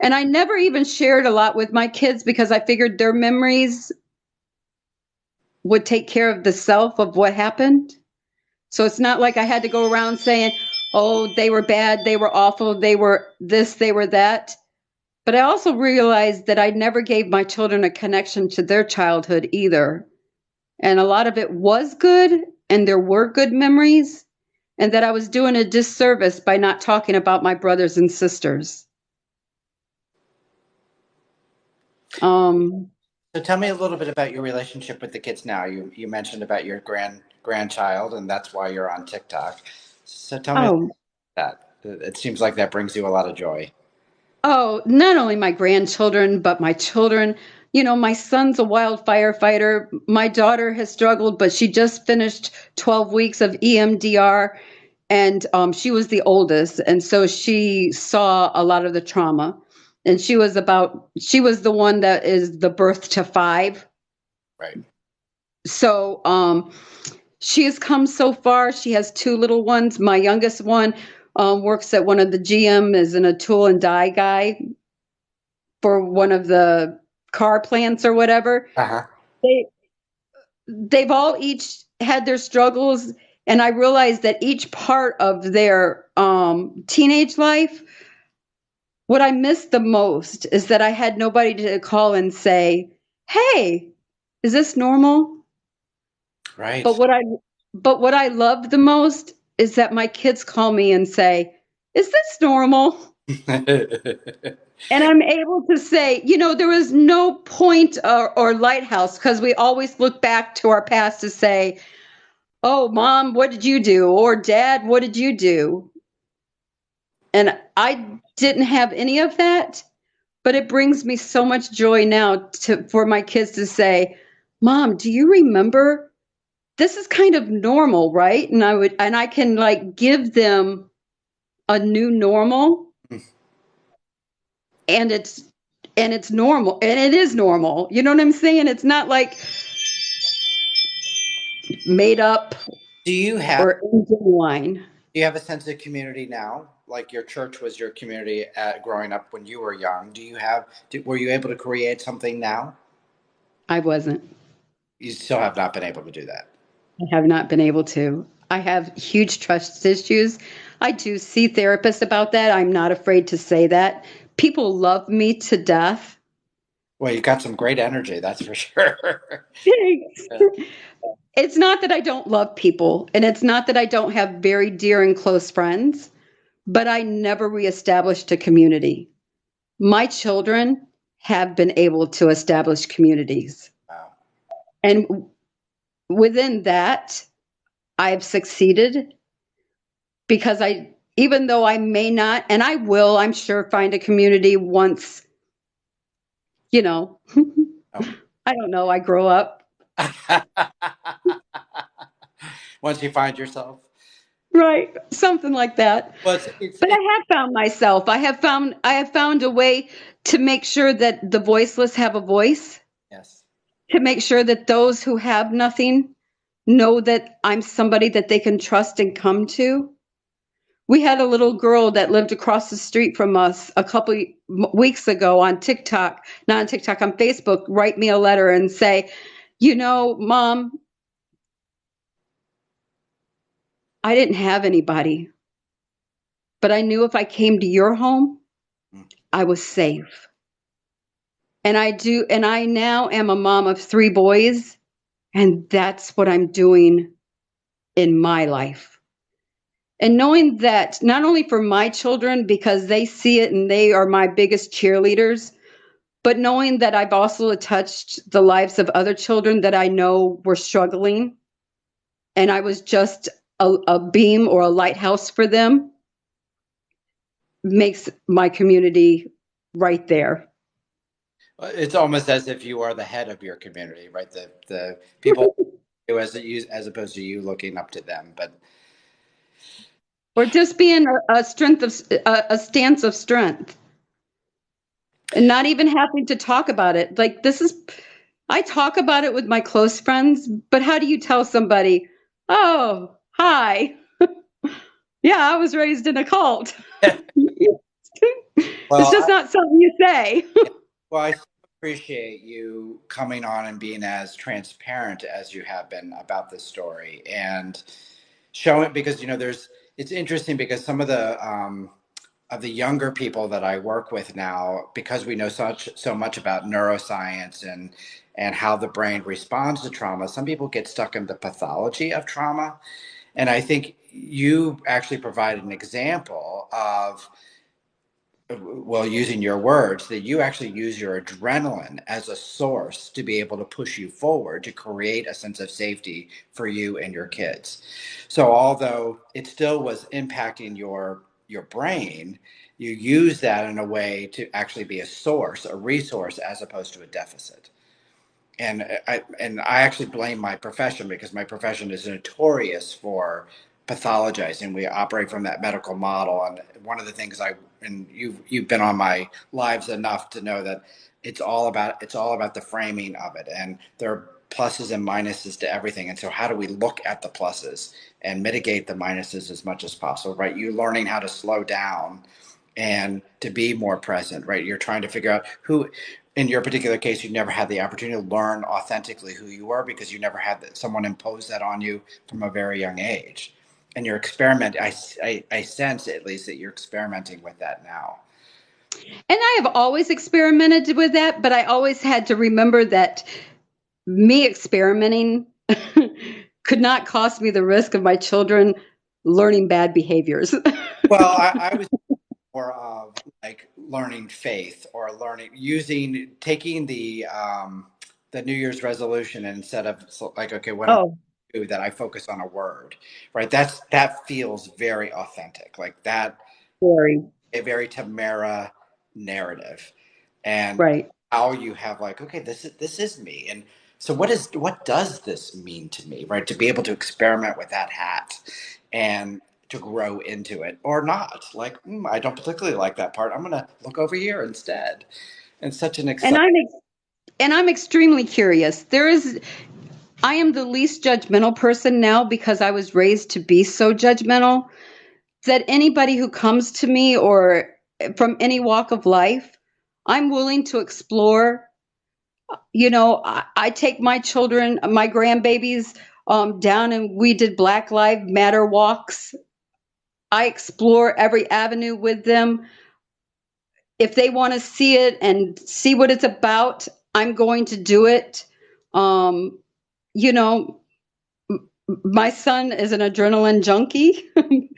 And I never even shared a lot with my kids because I figured their memories would take care of the self of what happened. So it's not like I had to go around saying, oh, they were bad, they were awful, they were this, they were that. But I also realized that I never gave my children a connection to their childhood either. And a lot of it was good, and there were good memories, and that I was doing a disservice by not talking about my brothers and sisters.
So tell me a little bit about your relationship with the kids now. You mentioned about your grandchild, and that's why you're on TikTok. So tell me
Oh,
about that. It seems like that brings you a lot of joy.
oh, not only my grandchildren, but my children. You know, my son's a wild firefighter. My daughter has struggled, but she just finished 12 weeks of EMDR, and she was the oldest. And so she saw a lot of the trauma. And she was the one that is the birth to 5.
Right.
So she has come so far. She has 2 little ones. My youngest one works at one of the GM as a tool and die guy for one of the car plants or whatever.
Uh-huh.
They they've all each had their struggles, and I realized that each part of their teenage life, what I missed the most is that I had nobody to call and say, "Hey, is this normal?" But
Right.
what I love the most is that my kids call me and say, "Is this normal?" And I'm able to say, there was no point or lighthouse, because we always look back to our past to say, oh, Mom, what did you do? Or Dad, what did you do? And I didn't have any of that, but it brings me so much joy now for my kids to say, Mom, do you remember? This is kind of normal, right? And I can like give them a new normal, and it's normal, and it is normal. You know what I'm saying? It's not like made up.
Do you have
or Indian wine.
do you have a sense of community now? Like your church was your community growing up when you were young. Were you able to create something now?
I wasn't.
You still have not been able to do that.
I have not been able to. I have huge trust issues. I do see therapists about that. I'm not afraid to say that. People love me to death.
Well, you've got some great energy, that's for sure.
Thanks. It's not that I don't love people, and it's not that I don't have very dear and close friends, but I never reestablished a community. My children have been able to establish communities.
Wow.
And within that, I've succeeded because even though I may not, and I will, I'm sure, find a community once, you know,
Oh.
I don't know, I grow up.
Once you find yourself.
Right. Something like that.
Well,
But I have found myself. I have found a way to make sure that the voiceless have a voice,
yes.
to make sure that those who have nothing know that I'm somebody that they can trust and come to. We had a little girl that lived across the street from us a couple weeks ago on TikTok, not on TikTok, on Facebook, write me a letter and say, Mom, I didn't have anybody, but I knew if I came to your home,
Mm.
I was safe. And I now am a mom of three boys, and that's what I'm doing in my life. And knowing that not only for my children, because they see it and they are my biggest cheerleaders, but knowing that I've also touched the lives of other children that I know were struggling, and I was just a beam or a lighthouse for them, makes my community right there.
It's almost as if you are the head of your community, right? The people as opposed to you looking up to them. But
Or just being a strength of a stance of strength, and not even having to talk about it. Like this is, I talk about it with my close friends, but how do you tell somebody, "Oh, hi, yeah, I was raised in a cult." It's
well,
just not something you say.
well, I appreciate you coming on and being as transparent as you have been about this story and showing because there's it's interesting because some of the younger people that I work with now, because we know so much about neuroscience and how the brain responds to trauma, some people get stuck in the pathology of trauma. And I think you actually provided an example of, well, using your words, that you actually use your adrenaline as a source to be able to push you forward to create a sense of safety for you and your kids. So although it still was impacting your brain, you use that in a way to actually be a source, a resource, as opposed to a deficit. And I actually blame my profession because my profession is notorious for pathologizing. We operate from that medical model, and one of the things and you've been on my lives enough to know that it's all about the framing of it, and there are pluses and minuses to everything. And so, how do we look at the pluses and mitigate the minuses as much as possible? Right? You learning how to slow down and to be more present, right? You're trying to figure out who, in your particular case, you never had the opportunity to learn authentically who you were because you never had someone impose that on you from a very young age. And you're I sense at least that you're experimenting with that now.
And I have always experimented with that, but I always had to remember that me experimenting could not cost me the risk of my children learning bad behaviors.
Well, I was more of like learning faith or taking the New Year's resolution and instead of like, okay, what am
Oh,
I do that I focus on a word, right? That feels very authentic, like that,
very
a very Tamara narrative, and
right.
how you have like, okay, this is me, and so what does this mean to me, right? To be able to experiment with that hat and to grow into it or not, like I don't particularly like that part. I'm gonna look over here instead. And such an
And
exciting.
I'm extremely curious. There is I am the least judgmental person now because I was raised to be so judgmental that anybody who comes to me or from any walk of life, I'm willing to explore. I take my children, my grandbabies, down and we did Black Lives Matter walks. I explore every avenue with them. If they want to see it and see what it's about, I'm going to do it. Um, you know, my son is an adrenaline junkie.
I,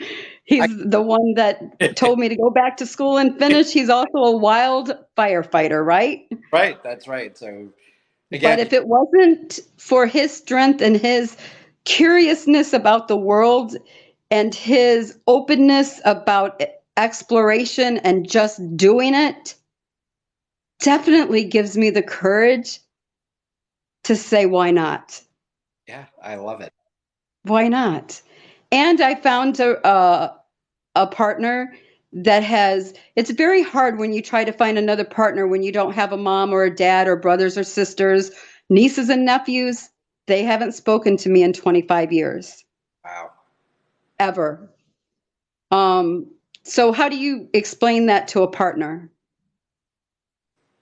He's the one that told me to go back to school and finish. He's also a wild firefighter, right?
right, that's right. So again,
But if it wasn't for his strength and his curiousness about the world and his openness about exploration and just doing it, definitely gives me the courage to say, why not?
yeah, I love it.
Why not? And I found a partner that has, it's very hard when you try to find another partner when you don't have a mom or a dad or brothers or sisters, nieces and nephews. They haven't spoken to me in 25 years,
Wow.
ever. Um, so how do you explain that to a partner?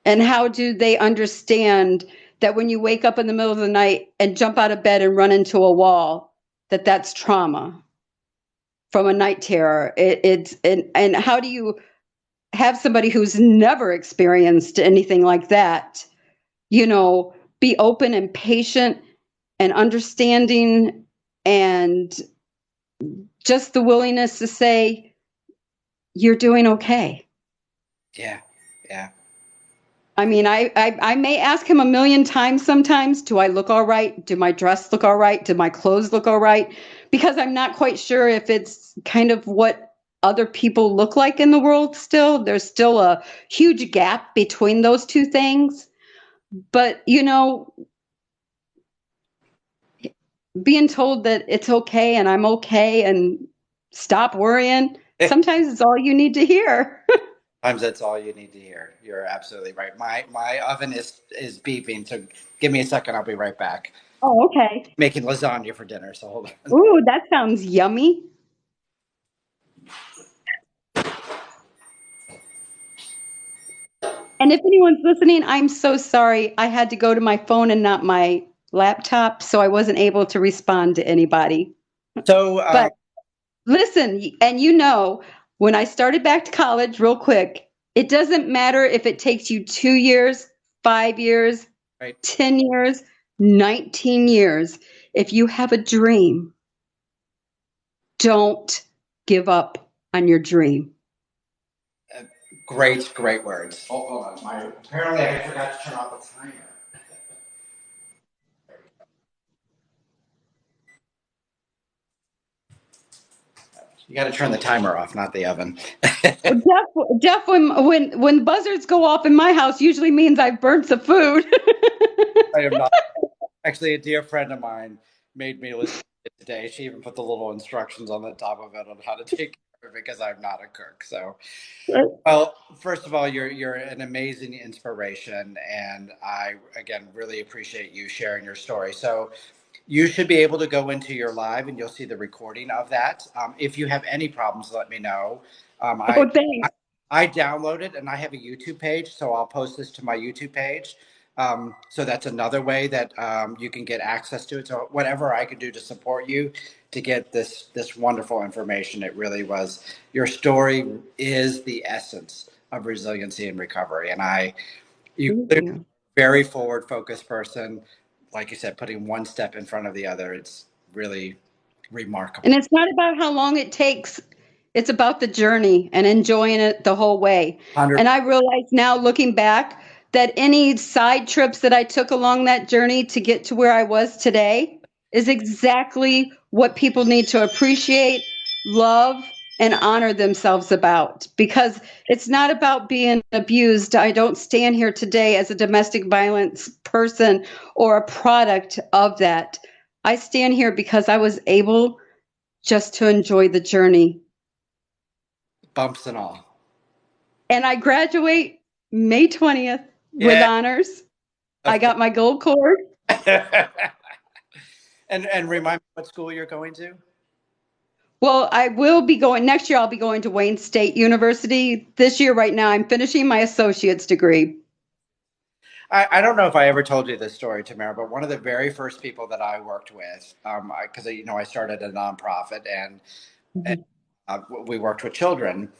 And how do they understand that when you wake up in the middle of the night and jump out of bed and run into a wall, that that's trauma from a night terror? It's and how do you have somebody who's never experienced anything like that, be open and patient and understanding and just the willingness to say, you're doing okay.
Yeah, yeah.
I mean, I may ask him a million times sometimes, do I look all right? Do my dress look all right? Do my clothes look all right? Because I'm not quite sure if it's kind of what other people look like in the world still. There's still a huge gap between those two things. But, being told that it's okay and I'm okay and stop worrying, sometimes it's all you need to hear.
Sometimes that's all you need to hear. You're absolutely right. My oven is beeping, so give me a second. I'll be right back.
Oh, okay.
Making lasagna for dinner, so hold on.
Ooh, that sounds yummy. And if anyone's listening, I'm so sorry. I had to go to my phone and not my laptop, so I wasn't able to respond to anybody.
So
But listen, and when I started back to college, real quick, it doesn't matter if it takes you 2 years, 5 years,
right,
10 years, 19 years. If you have a dream, don't give up on your dream.
uh, great words. Hold on. Apparently I forgot to turn off the timer. You got to turn the timer off, not the oven.
Well, Jeff, when buzzards go off in my house, usually means I've burnt the food.
I am not. Actually, a dear friend of mine made me listen to it today. She even put the little instructions on the top of it on how to take care of it because I'm not a cook. So, well, first of all, you're an amazing inspiration, and I again really appreciate you sharing your story. So, you should be able to go into your live, and you'll see the recording of that. If you have any problems, let me know. Um, I
Oh, thanks.
I downloaded and I have a YouTube page, so I'll post this to my YouTube page. So that's another way that you can get access to it. So whatever I could do to support you to get this wonderful information, it really was. Your story is the essence of resiliency and recovery, and you
Thank
clearly
you.
very forward focused person. Like you said, putting one step in front of the other. It's really
And
remarkable.
it's not about how long it takes. It's about the journey and enjoying it the whole way.
100.
And I realize now, looking back, that any side trips that I took along that journey to get to where I was today is exactly what people need to appreciate, love, and honor themselves about. Because it's not about being abused. I don't stand here today as a domestic violence person or a product of that. I stand here because I was able just to enjoy the journey.
Bumps and all.
And I graduate May 20th with
Yeah,
honors. I
of
got my gold cord.
course. And remind me what school you're going to.
Well, I will be going next year. I'll be going to Wayne State University. This year, right now, I'm finishing my associate's degree.
I don't know if I ever told you this story, Tamara, but one of the very first people that I worked with, because I started a nonprofit and
Mhm.
we worked with children,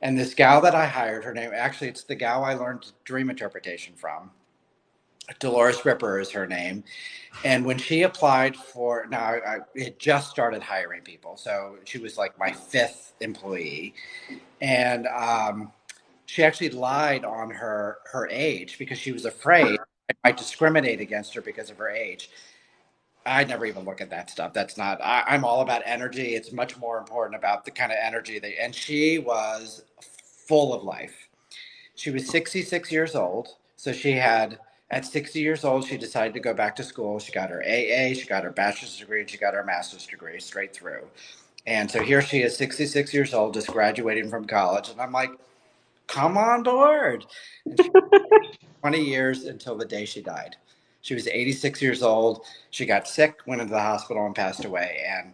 and this gal that I hired, her name actually it's the gal I learned dream interpretation from. Dolores Ripper is her name, and when she applied for now, I had just started hiring people, so she was like my fifth employee, and she actually lied on her age because she was afraid I might discriminate against her because of her age. I never even look at that stuff. That's not. I'm all about energy. It's much more important about the kind of energy that. And she was full of life. She was 66 years old, so she had. At 60 years old, she decided to go back to school. She got her AA, she got her bachelor's degree, and she got her master's degree straight through. And so here she is, 66 years old, just graduating from college. And I'm like, come on board. And she 20 years until the day she died. She was 86 years old. She got sick, went into the hospital, and passed away. And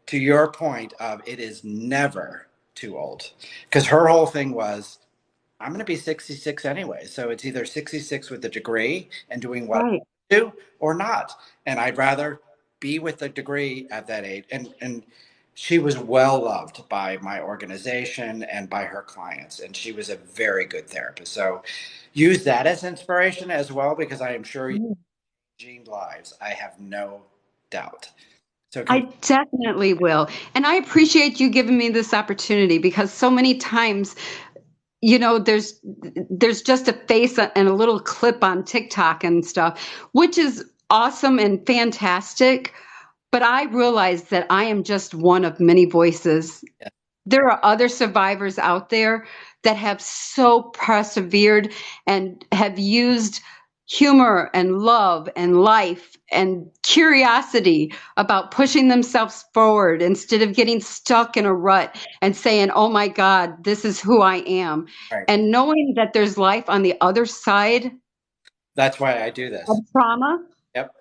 to your point of it is never too old, because her whole thing was, I'm going to be 66 anyway. So it's either 66 with a degree and doing what
Right.
I do or not. And I'd rather be with a degree at that age. And she was well loved by my organization and by her clients. And she was a very good therapist. So use that as inspiration as well, because I am sure you changed lives. I have no doubt. So
I definitely will. And I appreciate you giving me this opportunity because so many times, there's just a face and a little clip on TikTok and stuff, which is awesome and fantastic. But I realize that I am just one of many voices.
yeah,
There are other survivors out there that have so persevered and have used humor and love and life and curiosity about pushing themselves forward instead of getting stuck in a rut and saying, oh my God, this is who I am.
right.
And knowing that there's life on the other side
That's why I do
of
this.
trauma.
Yep.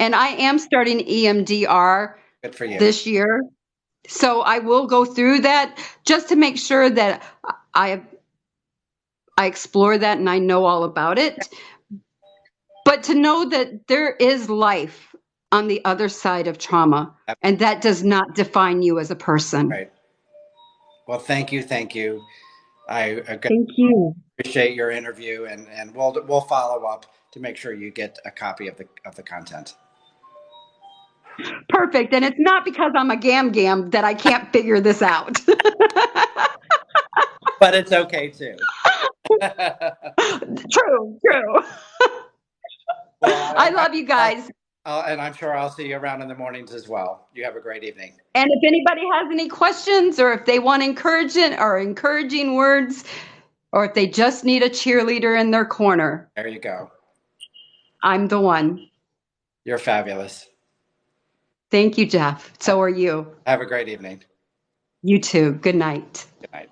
And I am starting EMDR
Good for you.
this year. So I will go through that just to make sure that I I explore that and I know all about it. But to know that there is life on the other side of trauma,
Yep.
and that does not define you as a person.
Right. Well, thank you. Thank you. I
Thank you.
appreciate your interview, and we'll follow up to make sure you get a copy of the content.
Perfect. And it's not because I'm a gam that I can't figure this out.
But it's okay too. Well,
True, true. I love you guys.
and I'm sure I'll see you around in the mornings as well. You have a great evening.
And if anybody has any questions or if they want encouragement or encouraging words, or if they just need a cheerleader in their corner,
There you go.
I'm the one.
You're fabulous.
Thank you, Jeff. So are you.
Have a great evening.
You too. Good night.
Good night.